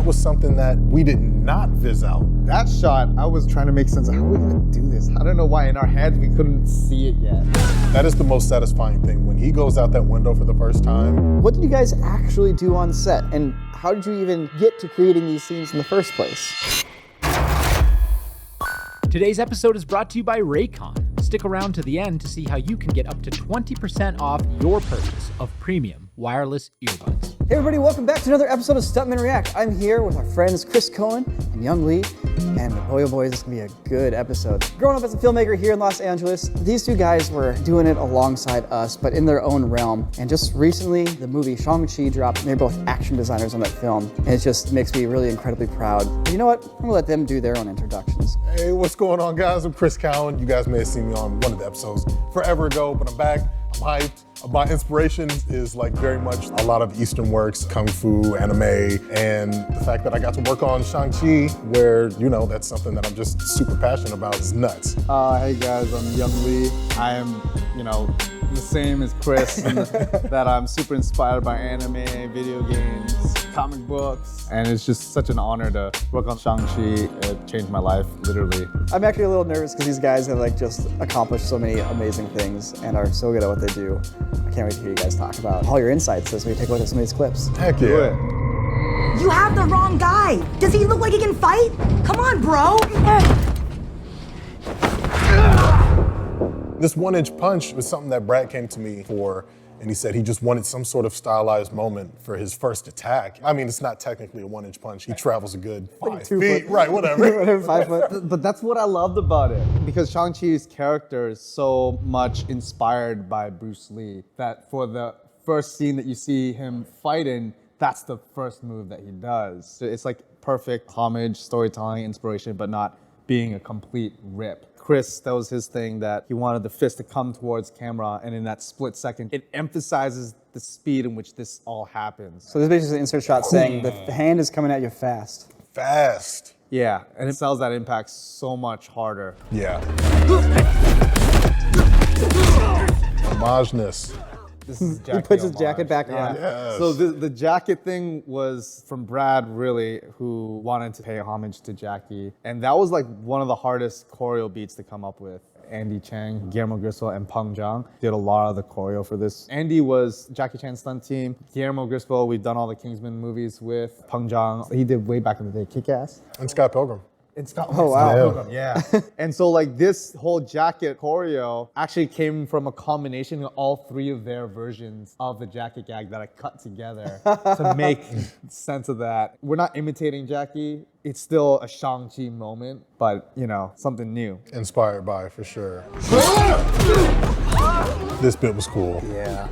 that was something that we did not viz out. That shot, I was trying to make sense of how we're gonna do this. I don't know why in our heads we couldn't see it yet. That is the most satisfying thing. When he goes out that window for the first time. What did you guys actually do on set? And how did you even get to creating these scenes in the first place? Today's episode is brought to you by Raycon. Stick around to the end to see how you can get up to 20% off your purchase of premium wireless earbuds. Hey everybody, welcome back to another episode of Stuntmen React. I'm here with our friends Chris Cowan and Young Lee, and boy oh boy, this is gonna be a good episode. Growing up as a filmmaker here in Los Angeles, these two guys were doing it alongside us, but in their own realm. And just recently, the movie Shang-Chi dropped, and they're both action designers on that film, and it just makes me really incredibly proud. But you know what? I'm gonna let them do their own introductions. Hey, what's going on, guys? I'm Chris Cowan. You guys may have seen me on one of the episodes forever ago, but I'm back. I'm hyped. My inspiration is like very much a lot of Eastern works, Kung Fu, anime, and the fact that I got to work on Shang-Chi, where, you know, that's something that I'm just super passionate about, is nuts. Hey guys, I'm Young Lee. I am, the same as Chris, in that I'm super inspired by anime, video games, comic books, and it's just such an honor to work on Shang-Chi. It changed my life, literally. I'm actually a little nervous because these guys have just accomplished so many amazing things and are so good at what they do. I can't wait to hear you guys talk about all your insights as we take a look at some of these clips. Heck yeah. You have the wrong guy. Does he look like he can fight? Come on, bro. This one-inch punch was something that Brad came to me for, and he said he just wanted some sort of stylized moment for his first attack. I mean, it's not technically a one-inch punch. He travels a good 5 feet. Right, whatever. 5 foot. But that's what I loved about it. Because Shang-Chi's character is so much inspired by Bruce Lee that for the first scene that you see him fighting, that's the first move that he does. So it's like perfect homage, storytelling, inspiration, but not being a complete rip. Chris, that was his thing, that he wanted the fist to come towards camera, and in that split second, it emphasizes the speed in which this all happens. So this is basically an insert shot saying the hand is coming at you fast. Fast. Yeah, and it sells that impact so much harder. Yeah. Homageness. This is He puts his jacket back on. Yes. So the jacket thing was from Brad, really, who wanted to pay homage to Jackie. And that was like one of the hardest choreo beats to come up with. Andy Chang, Guillermo Griswold, and Peng Zhang did a lot of the choreo for this. Andy was Jackie Chan's stunt team. Guillermo Griswold, we've done all the Kingsman movies with. Peng Zhang, he did way back in the day, Kick-Ass. And Scott Pilgrim. Oh, wow. Yeah. And so like this whole jacket choreo actually came from a combination of all three of their versions of the jacket gag that I cut together to make sense of that. We're not imitating Jackie. It's still a Shang-Chi moment, but something new. Inspired by, for sure. This bit was cool. Yeah.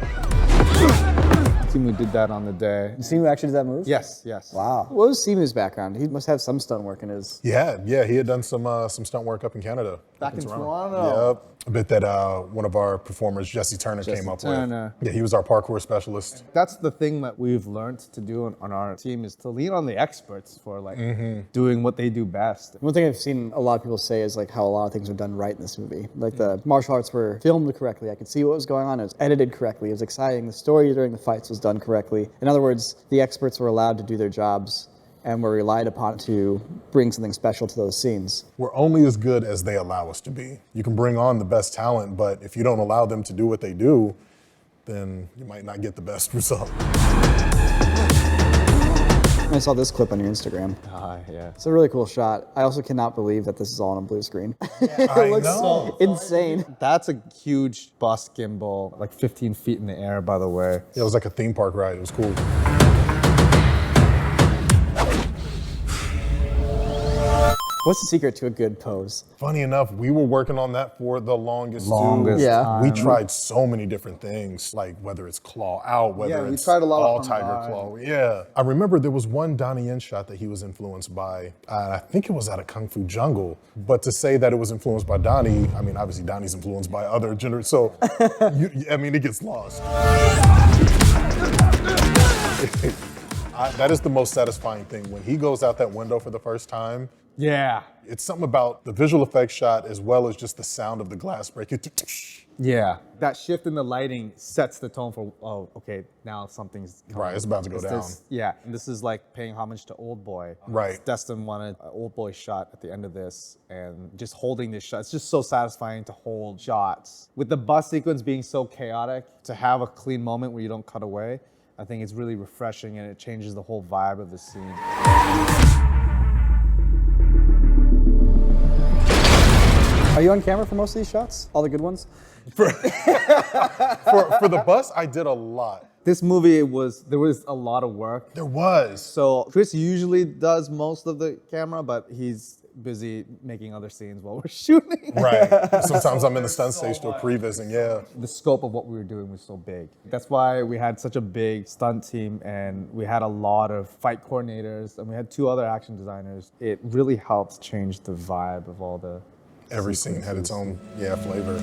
Simu did that on the day. Simu actually did that move? Yes. Wow. What was Simu's background? He must have some stunt work in his... Yeah, he had done some stunt work up in Canada. Back in Toronto. Yep. A bit that one of our performers, Jesse Turner, came up with. Yeah, he was our parkour specialist. That's the thing that we've learned to do on our team, is to lean on the experts for doing what they do best. One thing I've seen a lot of people say is how a lot of things are done right in this movie. Like the martial arts were filmed correctly. I could see what was going on. It was edited correctly. It was exciting. The story during the fights was done correctly. In other words, the experts were allowed to do their jobs and were relied upon to bring something special to those scenes. We're only as good as they allow us to be. You can bring on the best talent, but if you don't allow them to do what they do, then you might not get the best result. I saw this clip on your Instagram. Yeah. It's a really cool shot. I also cannot believe that this is all on a blue screen. I looks know. insane. That's a huge bus gimbal, like 15 feet in the air, by the way. It was like a theme park ride. It was cool. What's the secret to a good pose? Funny enough, we were working on that for the longest Longest too. Yeah. time. We tried so many different things, like whether it's claw out, whether we it's tried a lot all of tiger combined. claw. Yeah. I remember there was one Donnie Yen shot that he was influenced by. I think it was out of Kung Fu Jungle. But to say that it was influenced by Donnie, I mean, obviously Donnie's influenced by other genres, so it gets lost. That is the most satisfying thing. When he goes out that window for the first time, Yeah. It's something about the visual effects shot as well as just the sound of the glass breaking. Yeah. That shift in the lighting sets the tone for, oh, okay, now something's coming. Right, it's about to go down. Yeah, and this is like paying homage to Old Boy. Right. Destin wanted an Old Boy shot at the end of this, and just holding this shot, it's just so satisfying to hold shots. With the bus sequence being so chaotic, to have a clean moment where you don't cut away, I think it's really refreshing and it changes the whole vibe of the scene. Are you on camera for most of these shots? All the good ones? For the bus, I did a lot. This movie, there was a lot of work. There was. So Chris usually does most of the camera, but he's busy making other scenes while we're shooting. Right. Sometimes I'm in the stunt stage still prevising, yeah. The scope of what we were doing was so big. That's why we had such a big stunt team, and we had a lot of fight coordinators, and we had 2 other action designers. It really helped change the vibe of all the Every scene had its own, flavor.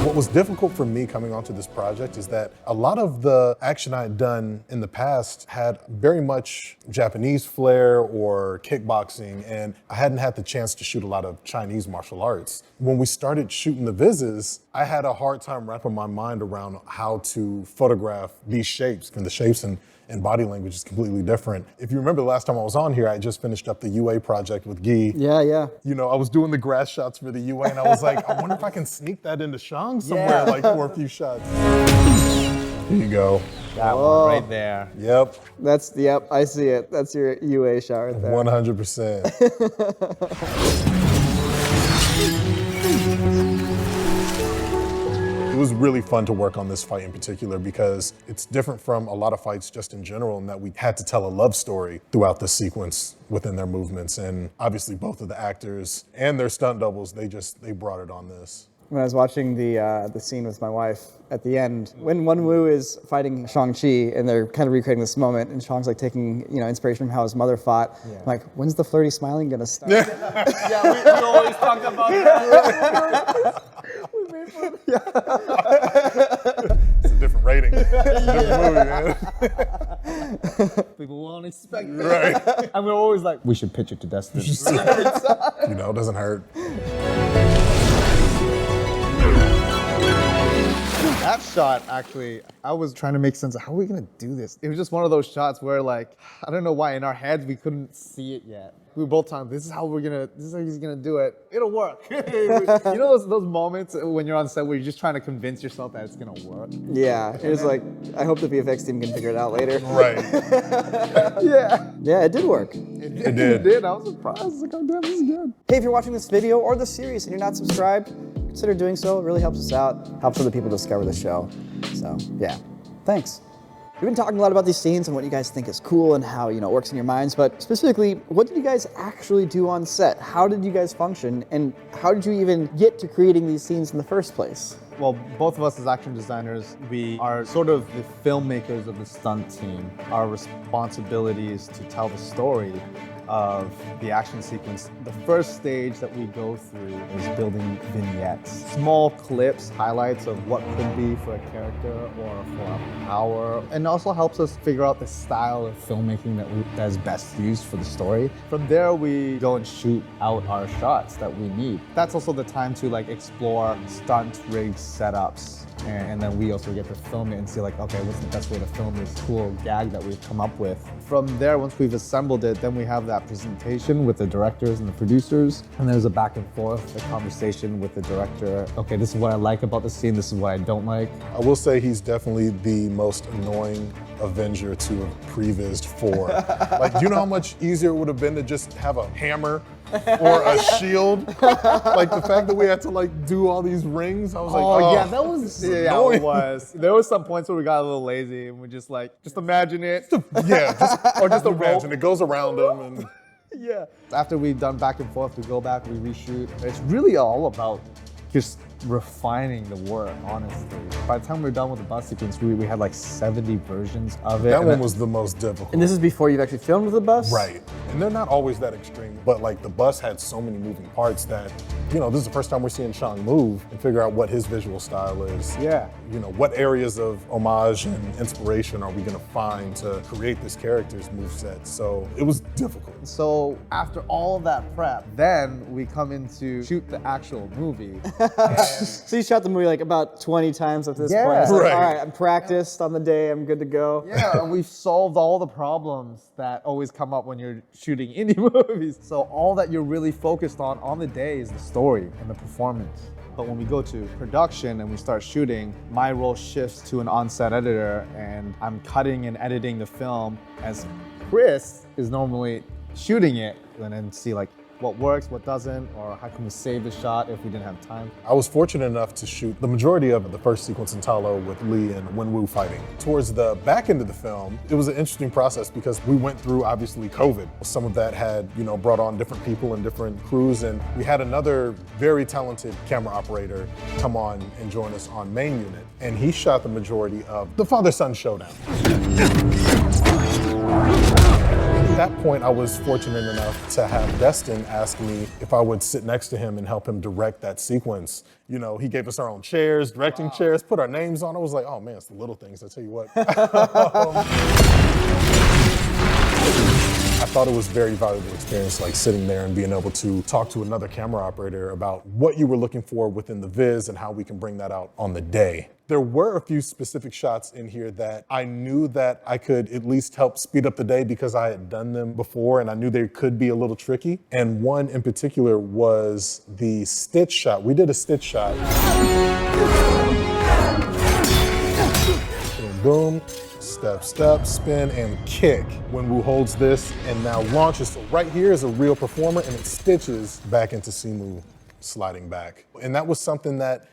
What was difficult for me coming onto this project is that a lot of the action I had done in the past had very much Japanese flair or kickboxing, and I hadn't had the chance to shoot a lot of Chinese martial arts. When we started shooting the vises, I had a hard time wrapping my mind around how to photograph these shapes, and the shapes and body language is completely different. If you remember the last time I was on here, I just finished up the UA project with Guy. Yeah. You know, I was doing the grass shots for the UA, and I was like, I wonder if I can sneak that into Shang somewhere, like for a few shots. Here you go. That one right there. Yep. Yep, I see it. That's your UA shot right there. 100%. It was really fun to work on this fight in particular because it's different from a lot of fights just in general in that we had to tell a love story throughout the sequence within their movements. And obviously both of the actors and their stunt doubles, they brought it on this. When I was watching the scene with my wife at the end, when Wenwu is fighting Shang-Chi and they're kind of recreating this moment, and Shang's like taking inspiration from how his mother fought, I'm like, when's the flirty smiling gonna start? Yeah, we always talked about that. It's a different rating. It's a different movie, man. People won't expect that. Right. And we're always like, we should pitch it to Destin. You know, it doesn't hurt. That shot, actually, I was trying to make sense of how are we gonna do this? It was just one of those shots where, like, I don't know why in our heads we couldn't see it yet. We were both talking, this is how he's gonna do it. It'll work. You know those moments when you're on set where you're just trying to convince yourself that it's gonna work? Yeah, it was like, I hope the VFX team can figure it out later. Right. Yeah. Yeah, it did work. It did. I was surprised. I was like, oh damn, this is good. Hey, if you're watching this video or this series and you're not subscribed, consider doing so. It really helps us out, helps other people discover the show. So, yeah, thanks. We've been talking a lot about these scenes and what you guys think is cool and how, it works in your minds, but specifically, what did you guys actually do on set? How did you guys function, and how did you even get to creating these scenes in the first place? Well, both of us as action designers, we are sort of the filmmakers of the stunt team. Our responsibility is to tell the story of the action sequence. The first stage that we go through is building vignettes. Small clips, highlights of what could be for a character or for a power, and also helps us figure out the style of filmmaking that is best used for the story. From there, we go and shoot out our shots that we need. That's also the time to explore stunt rig setups. And then we also get to film it and see okay, what's the best way to film this cool gag that we've come up with. From there, once we've assembled it, then we have that presentation with the directors and the producers. And there's a back and forth, a conversation with the director. Okay, this is what I like about the scene, this is what I don't like. I will say he's definitely the most annoying Avenger to have prevised for. Do you know how much easier it would have been to just have a hammer or a shield? The fact that we had to do all these rings, I was like, oh yeah, that was, it was. There was some points where we got a little lazy and we just imagine it. Or just imagine it goes around them and. Yeah. After we've done back and forth, we go back, we reshoot. It's really all about just refining the work, honestly. By the time we were done with the bus sequence, we had like 70 versions of it. That one was the most difficult. And this is before you've actually filmed with the bus? Right. And they're not always that extreme, but like the bus had so many moving parts that, you know, this is the first time we're seeing Shang move and figure out what his visual style is. Yeah. You know, what areas of homage and inspiration are we gonna find to create this character's moveset? So it was difficult. So after all of that prep, then we come in to shoot the actual movie. So you shot the movie like about 20 times at this Yeah. point. It's like, Right. all right, I'm practiced on the day, I'm good to go. Yeah, and we've solved all the problems that always come up when you're shooting indie movies. So all that you're really focused on the day is the story and the performance. But when we go to production and we start shooting, my role shifts to an on-set editor, and I'm cutting and editing the film as Chris is normally shooting it, and then see like what works, what doesn't, or how can we save the shot if we didn't have time. I was fortunate enough to shoot the majority of the first sequence in Talo with Lee and Wenwu fighting. Towards the back end of the film, it was an interesting process because we went through obviously COVID. Some of that had, you know, brought on different people and different crews, and we had another very talented camera operator come on and join us on main unit. And he shot the majority of the father-son showdown. At that point, I was fortunate enough to have Destin ask me if I would sit next to him and help him direct that sequence. You know, he gave us our own chairs, directing chairs, put our names on it. I was like, oh man, it's the little things, I tell you what. I thought it was a very valuable experience, like sitting there and being able to talk to another camera operator about what you were looking for within the viz and how we can bring that out on the day. There were a few specific shots in here that I knew that I could at least help speed up the day because I had done them before and I knew they could be a little tricky. And one in particular was the stitch shot. We did a stitch shot. Boom. Step, step, spin, and kick. Wenwu holds this and now launches. So right here is a real performer and it stitches back into Simu sliding back. And that was something that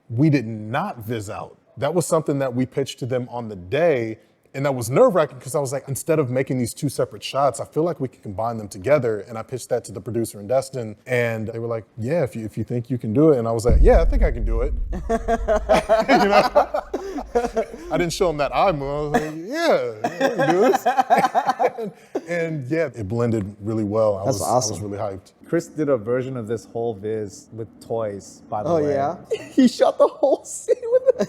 we did not viz out. That was something that we pitched to them on the day, and that was nerve-wracking because I was like, instead of making these two separate shots, I feel like we can combine them together. And I pitched that to the producer and Destin, and they were like, yeah, if you think you can do it. And I was like, yeah, I think I can do it. You know? I didn't show them that eye move. I was like, yeah, I can do this. and yeah, it blended really well. That's awesome. I was really hyped. Chris did a version of this whole viz with toys, by the way. Oh, yeah? He shot the whole scene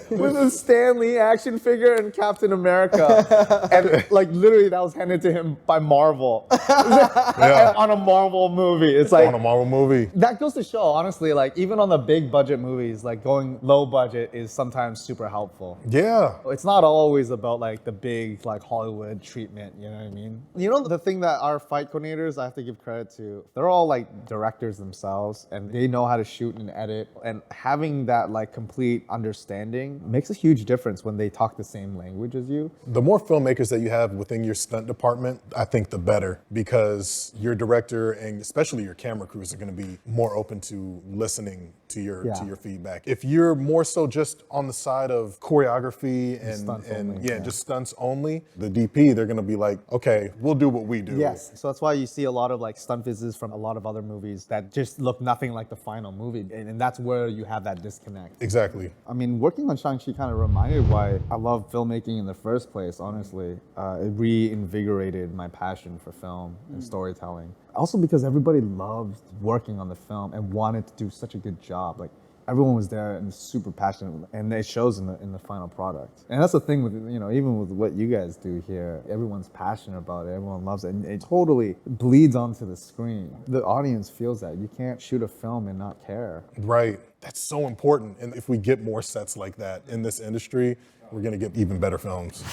with a Stan Lee action figure and Captain America. And like literally that was handed to him by Marvel. Yeah. On a Marvel movie. It's like, On a Marvel movie. that goes to show, honestly, like even on the big budget movies, like going low budget is sometimes super helpful. Yeah. It's not always about like the big like Hollywood treatment, you know what I mean? You know the thing that our fight coordinators I have to give credit to, they're all like directors themselves and they know how to shoot and edit, and having that like complete understanding makes a huge difference when they talk the same language as you. The more filmmakers that you have within your stunt department, I think the better, because your director and especially your camera crews are going to be more open to listening to your feedback. If you're more so just on the side of choreography and just stunts only, the DP, they're going to be like, okay, we'll do what we do. Yes, so that's why you see a lot of like stunt vizzes from a lot of other movies that just look nothing like the final movie, and that's where you have that disconnect. Exactly. I mean, working on Shang-Chi kind of reminded why I love filmmaking in the first place, honestly. It reinvigorated my passion for film and storytelling. Also because everybody loved working on the film and wanted to do such a good job. Like, everyone was there and super passionate, and it shows in the final product. And that's the thing with, you know, even with what you guys do here, everyone's passionate about it, everyone loves it, and it totally bleeds onto the screen. The audience feels that. You can't shoot a film and not care. Right. That's so important. And if we get more sets like that in this industry, we're gonna get even better films.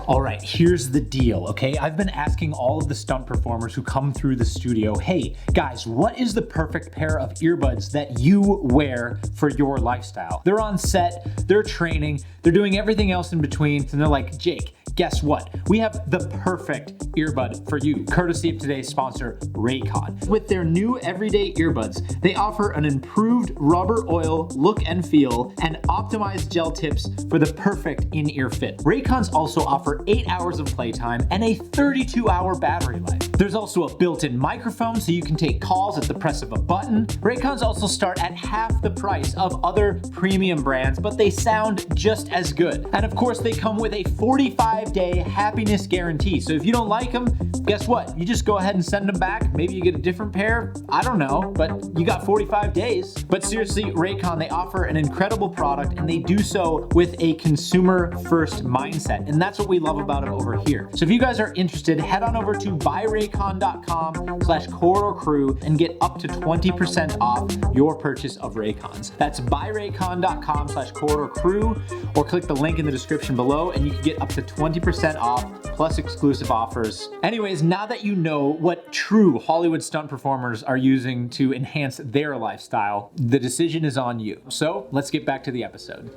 All right, here's the deal, okay? I've been asking all of the stunt performers who come through the studio, hey, guys, what is the perfect pair of earbuds that you wear for your lifestyle? They're on set, they're training, they're doing everything else in between, and they're like, Jake, guess what? We have the perfect earbud for you, courtesy of today's sponsor, Raycon. With their new everyday earbuds, they offer an improved rubber oil look and feel and optimized gel tips for the perfect in-ear fit. Raycons also offer 8 hours of playtime and a 32-hour battery life. There's also a built-in microphone so you can take calls at the press of a button. Raycons also start at half the price of other premium brands, but they sound just as good. And of course, they come with a 45-day happiness guarantee. So if you don't like them, guess what? You just go ahead and send them back. Maybe you get a different pair. I don't know, but you got 45 days. But seriously, Raycon, they offer an incredible product and they do so with a consumer-first mindset. And that's what we love about it over here. So if you guys are interested, head on over to buyraycon.com/corridorcrew and get up to 20% off your purchase of Raycons. That's buyraycon.com/corridorcrew or click the link in the description below and you can get up to 20% off plus exclusive offers. Anyways, now that you know what true Hollywood stunt performers are using to enhance their lifestyle, the decision is on you. So let's get back to the episode.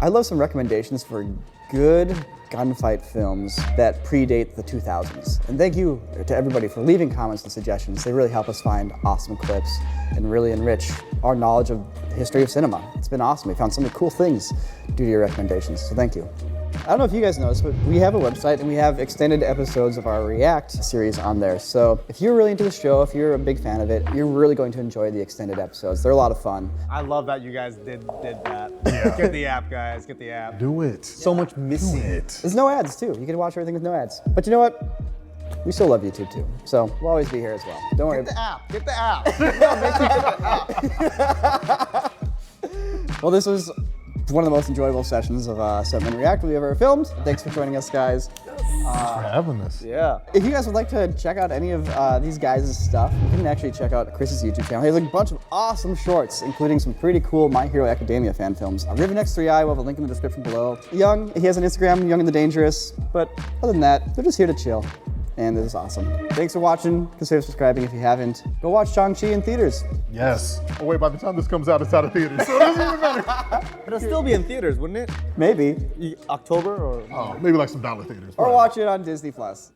I'd love some recommendations for good gunfight films that predate the 2000s. And thank you to everybody for leaving comments and suggestions. They really help us find awesome clips and really enrich our knowledge of the history of cinema. It's been awesome. We found so many cool things due to your recommendations, so thank you. I don't know if you guys know this, but we have a website and we have extended episodes of our React series on there. So if you're really into the show, if you're a big fan of it, you're really going to enjoy the extended episodes. They're a lot of fun. I love that you guys did that. Get the app, guys. Get the app. Do it. So much missing. Do it. There's no ads too. You can watch everything with no ads. But you know what? We still love YouTube too. So we'll always be here as well. Don't worry. Get the app. Get the app. Well, this was one of the most enjoyable sessions of Stuntmen React we've ever filmed. Thanks for joining us, guys. Thanks for having us. Yeah. If you guys would like to check out any of these guys' stuff, you can actually check out Chris's YouTube channel. He has a bunch of awesome shorts, including some pretty cool My Hero Academia fan films. Riven X3i, we'll have a link in the description below. Young, he has an Instagram, Young and the Dangerous. But other than that, they're just here to chill. And this is awesome. Thanks for watching. Consider subscribing if you haven't. Go watch Shang-Chi in theaters. Yes. Oh wait, by the time this comes out, it's out of theaters, so it doesn't even matter. It'll still be in theaters, wouldn't it? Maybe. October or? Oh, maybe like some dollar theaters. Or watch it on Disney Plus.